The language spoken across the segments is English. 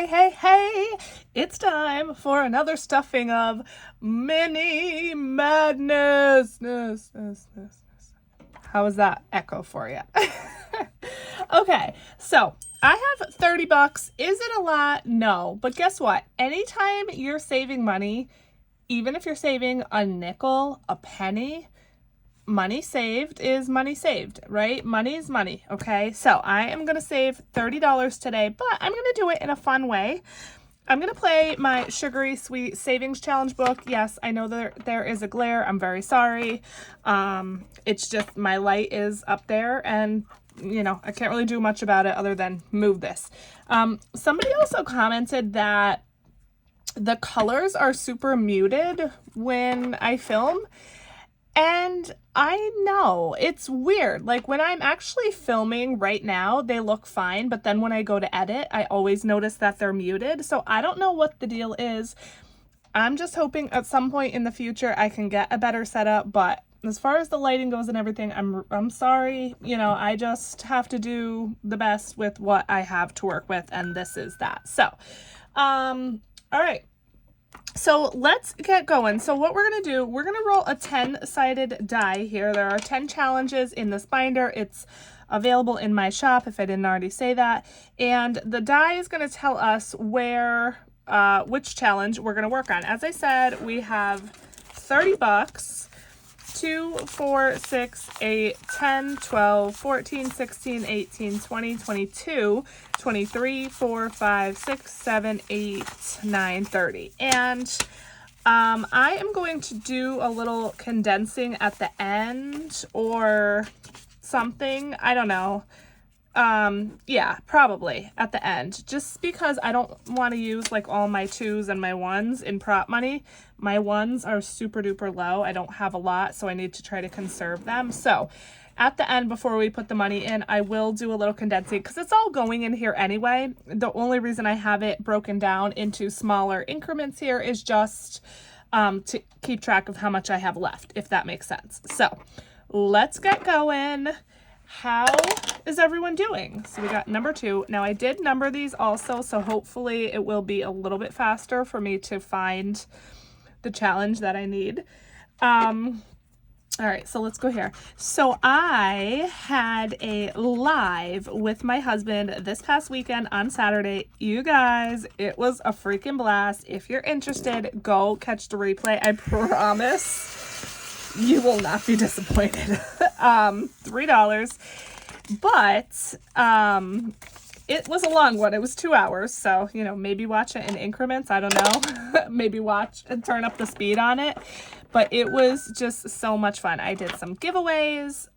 Hey, it's time for another stuffing of mini madness. How was that echo for you? Okay, so I have 30 bucks. Is it a lot? No, but guess what? Anytime you're saving money, even if you're saving a nickel, a penny, money saved is money saved, right? Money is money, okay? So I am going to save $30 today, but I'm going to do it in a fun way. I'm going to play my Sugary Sweet Savings Challenge book. Yes, I know there is a glare. I'm very sorry. It's just my light is up there and, you know, I can't really do much about it other than move this. Somebody also commented that the colors are super muted when I film. And I know it's weird. Like when I'm actually filming right now, they look fine. But then when I go to edit, I always notice that they're muted. So I don't know what the deal is. I'm just hoping at some point in the future I can get a better setup. But as far as the lighting goes and everything, I'm sorry. You know, I just have to do the best with what I have to work with. And this is that. So, all right. So let's get going. So what we're going to do, we're going to roll a 10-sided die here. There are 10 challenges in this binder. It's available in my shop if I didn't already say that. And the die is going to tell us which challenge we're going to work on. As I said, we have 30 bucks. 2, 4, 6, 8, 10, 12, 14, 16, 18, 20, 22, 23, 4, 5, 6, 7, 8, 9, 30. And I am going to do a little condensing at the end or something. I don't know. Yeah, probably at the end, just because I don't want to use like all my 2s and my 1s in prop money. My 1s are super duper low. I don't have a lot, so I need to try to conserve them. So at the end, before we put the money in, I will do a little condensing because it's all going in here anyway. The only reason I have it broken down into smaller increments here is just to keep track of how much I have left, if that makes sense. So let's get going. How is everyone doing? So we got number 2. Now I did number these also, so hopefully it will be a little bit faster for me to find the challenge that I need. All right, so let's go here. So I had a live with my husband this past weekend on Saturday. You guys, it was a freaking blast. If you're interested, go catch the replay. I promise you will not be disappointed. $3, but it was a long one. It was 2 hours, so you know, maybe watch it in increments. I don't know. Maybe watch and turn up the speed on it. But it was just so much fun. I did some giveaways.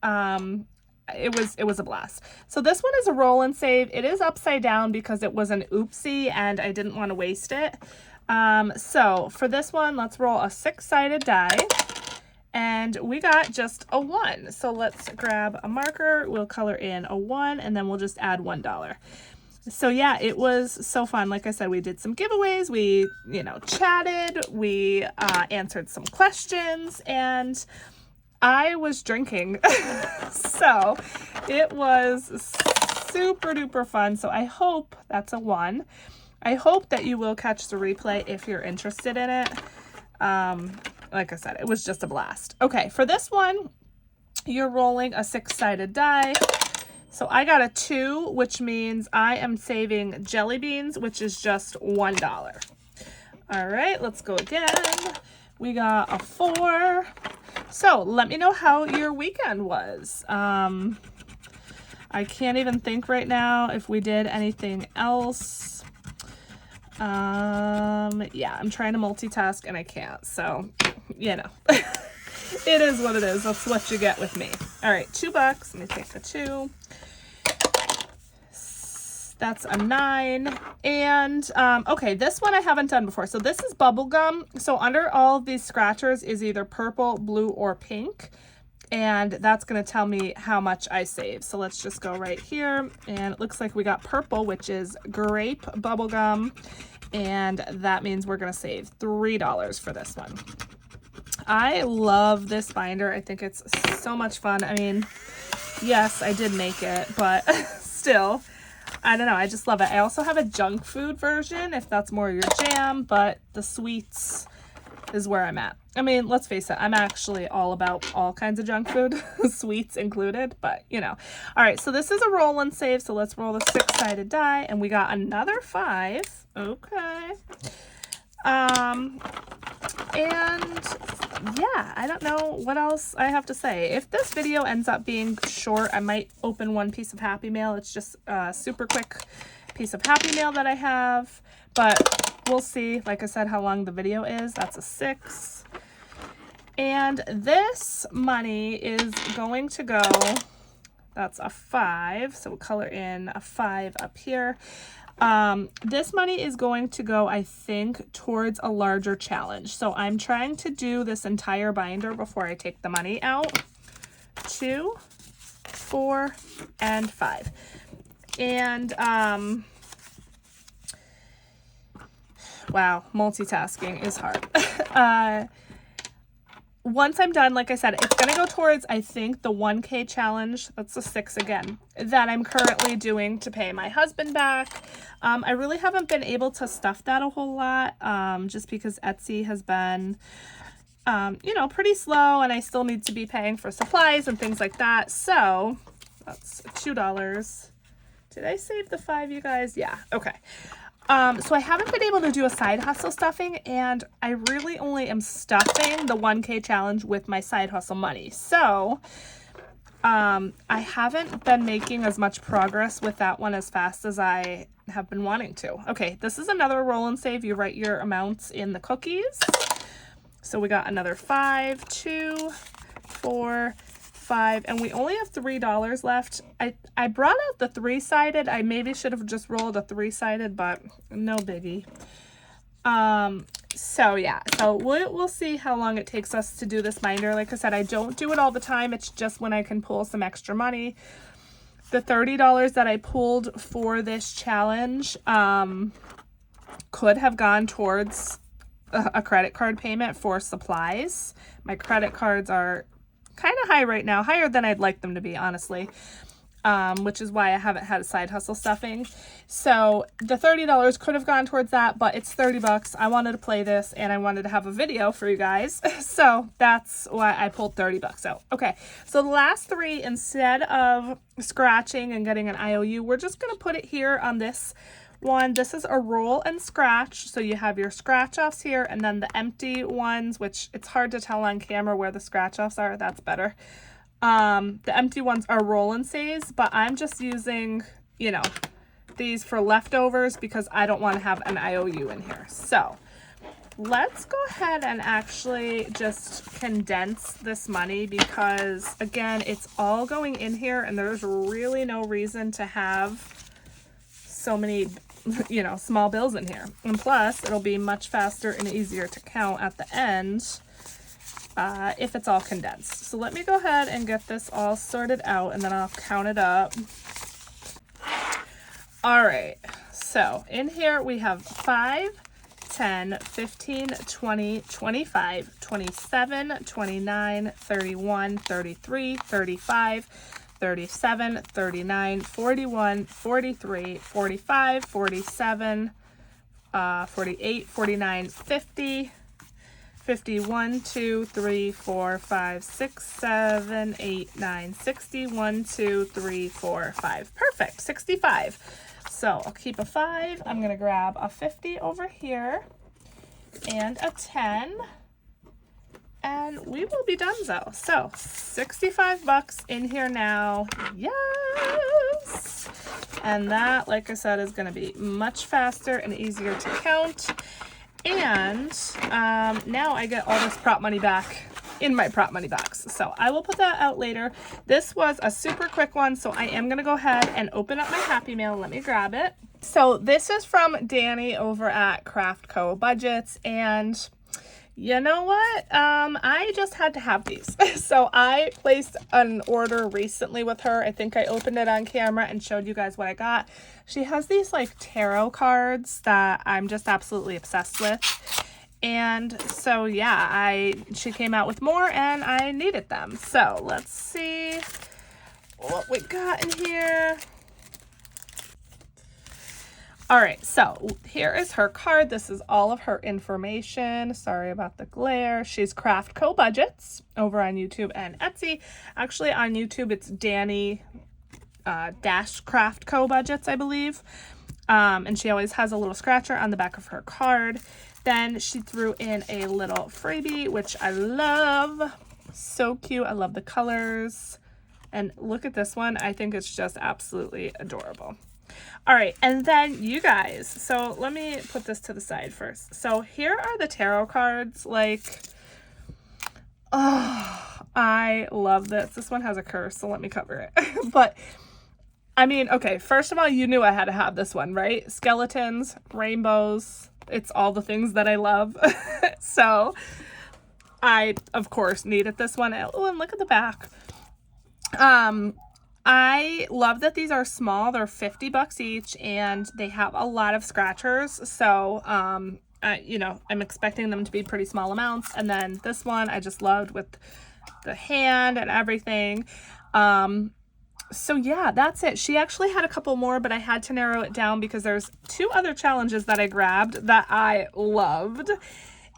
It was a blast. So this one is a roll and save. It is upside down because it was an oopsie and I didn't want to waste it. So for this one, let's roll a 6-sided die. And we got just a 1. So let's grab a marker. We'll color in a 1 and then we'll just add $1. So yeah, it was so fun. Like I said, we did some giveaways. We, you know, chatted. We answered some questions and I was drinking. So it was super duper fun. So I hope that's a 1. I hope that you will catch the replay if you're interested in it. Like I said, it was just a blast. Okay, for this one, you're rolling a 6-sided die. So I got a 2, which means I am saving jelly beans, which is just $1. All right, let's go again. We got a 4. So let me know how your weekend was. I can't even think right now if we did anything else. Yeah, I'm trying to multitask and I can't, so you know. It is what it is. That's what you get with me. All right, $2. Let me take the 2. That's a 9. And okay, this one I haven't done before. So this is bubble gum. So under all of these scratchers is either purple, blue, or pink. And that's going to tell me how much I save. So let's just go right here. And it looks like we got purple, which is grape bubble gum. And that means we're going to save $3 for this one. I love this binder. I think it's so much fun. I mean, yes, I did make it, but still, I don't know. I just love it. I also have a junk food version if that's more your jam, but the sweets is where I'm at. I mean, let's face it, I'm actually all about all kinds of junk food, sweets included, but you know. All right, so this is a roll and save, so let's roll the 6-sided die, and we got another 5. Okay. And yeah, I don't know what else I have to say. If this video ends up being short, I might open one piece of Happy Mail. It's just a super quick piece of Happy Mail that I have, but we'll see, like I said, how long the video is. That's a 6. And this money is going to go, that's a 5, so we'll color in a 5 up here. This money is going to go, I think, towards a larger challenge. So I'm trying to do this entire binder before I take the money out. 2, 4, and 5. And, wow, multitasking is hard. Once I'm done, like I said, it's going to go towards, I think, the 1K challenge. That's a 6 again, that I'm currently doing to pay my husband back. I really haven't been able to stuff that a whole lot, just because Etsy has been, you know, pretty slow, and I still need to be paying for supplies and things like that. So that's $2. Did I save the 5, you guys? Yeah. Okay. So I haven't been able to do a side hustle stuffing, and I really only am stuffing the 1K challenge with my side hustle money. So, I haven't been making as much progress with that one as fast as I have been wanting to. Okay, this is another roll and save. You write your amounts in the cookies. So we got another 5, 2, 4, 5, and we only have $3 left. I brought out the 3-sided. I maybe should have just rolled a 3-sided, but no biggie. So yeah, so we'll see how long it takes us to do this binder. Like I said, I don't do it all the time. It's just when I can pull some extra money. The $30 that I pulled for this challenge could have gone towards a credit card payment for supplies. My credit cards are kind of high right now, higher than I'd like them to be, honestly, which is why I haven't had a side hustle stuffing. So the $30 could have gone towards that, but it's 30 bucks. I wanted to play this, and I wanted to have a video for you guys. So that's why I pulled 30 bucks out. Okay, so the last 3, instead of scratching and getting an IOU, we're just going to put it here on this one. This is a roll and scratch, so you have your scratch offs here, and then the empty ones, which it's hard to tell on camera where the scratch offs are. That's better. The empty ones are roll and saves, but I'm just using, you know, these for leftovers because I don't want to have an IOU in here. So let's go ahead and actually just condense this money, because again, it's all going in here, and there's really no reason to have so many, you know, small bills in here. And plus, it'll be much faster and easier to count at the end if it's all condensed. So let me go ahead and get this all sorted out, and then I'll count it up. All right, so in here we have 5, 10, 15, 20, 25, 27, 29, 31, 33, 35, 37, 39, 41, 43, 45, 47, 48, 49, 50, 51, 2, 3, 4, 5, 6, 7, 8, 9, 60, 1, 2, 3, 4, 5. Perfect, 65. So I'll keep a 5. I'm going to grab a 50 over here and a 10. And we will be donezo. So 65 bucks in here now. Yes! And that, like I said, is going to be much faster and easier to count. And now I get all this prop money back in my prop money box. So I will put that out later. This was a super quick one, so I am going to go ahead and open up my Happy Mail. Let me grab it. So this is from Danny over at Craft Co. Budgets, and you know what? I just had to have these. So I placed an order recently with her. I think I opened it on camera and showed you guys what I got. She has these like tarot cards that I'm just absolutely obsessed with. And so yeah, she came out with more and I needed them. So let's see what we got in here. All right, so here is her card. This is all of her information. Sorry about the glare. She's Craft Co Budgets over on YouTube and Etsy. Actually, on YouTube, it's Danny dash Craft Co Budgets, I believe. And she always has a little scratcher on the back of her card. Then she threw in a little freebie, which I love. So cute. I love the colors. And look at this one. I think it's just absolutely adorable. All right, and then you guys, so let me put this to the side first. So here are the tarot cards. Like, oh, I love this. This one has a curse, so let me cover it. But, I mean, okay, first of all, you knew I had to have this one, right? Skeletons, rainbows, it's all the things that I love. So, I, of course, needed this one. Oh, and look at the back. I love that these are small. They're $50 each, and they have a lot of scratchers. So, you know, I'm expecting them to be pretty small amounts. And then this one I just loved with the hand and everything. So yeah, that's it. She actually had a couple more, but I had to narrow it down because there's 2 other challenges that I grabbed that I loved.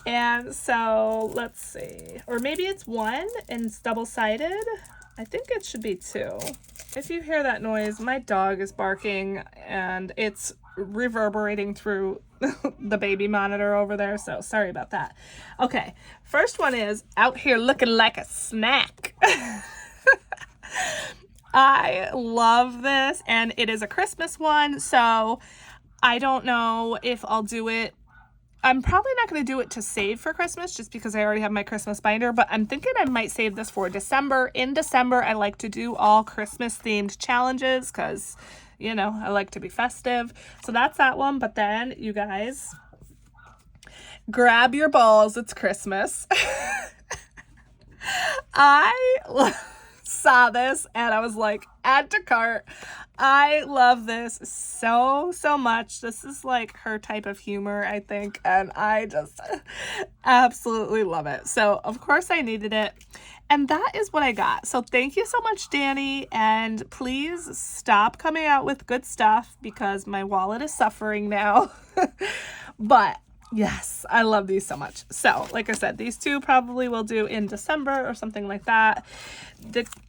And so let's see, or maybe it's 1 and it's double-sided. I think it should be 2. If you hear that noise, my dog is barking and it's reverberating through the baby monitor over there, so sorry about that. Okay, first one is out here looking like a snack. I love this, and it is a Christmas one, so I don't know if I'll do it. I'm probably not going to do it to save for Christmas just because I already have my Christmas binder, but I'm thinking I might save this for December. In December, I like to do all Christmas themed challenges because, you know, I like to be festive. So that's that one. But then, you guys, grab your balls. It's Christmas. I saw this and I was like, add to cart. I love this so much. This is like her type of humor, I think, and I just absolutely love it. So of course I needed it, and that is what I got. So thank you so much, Danny, and please stop coming out with good stuff because my wallet is suffering now. But yes, I love these so much. So like I said, these 2 probably will do in December or something like that.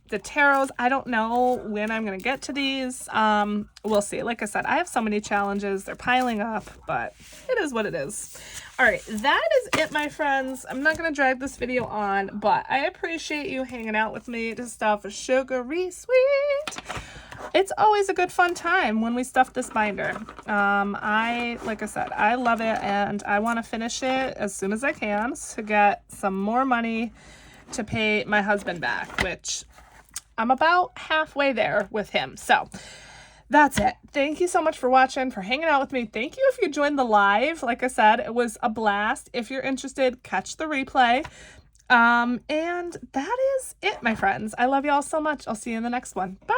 The tarots, I don't know when I'm going to get to these. We'll see. Like I said, I have so many challenges. They're piling up, but it is what it is. All right, that is it, my friends. I'm not going to drag this video on, but I appreciate you hanging out with me to stuff Sugary Sweet. It's always a good fun time when we stuff this binder. Like I said, I love it, and I want to finish it as soon as I can to get some more money to pay my husband back, which I'm about halfway there with him. So that's it. Thank you so much for watching, for hanging out with me. Thank you if you joined the live. Like I said, it was a blast. If you're interested, catch the replay. And that is it, my friends. I love y'all so much. I'll see you in the next one. Bye.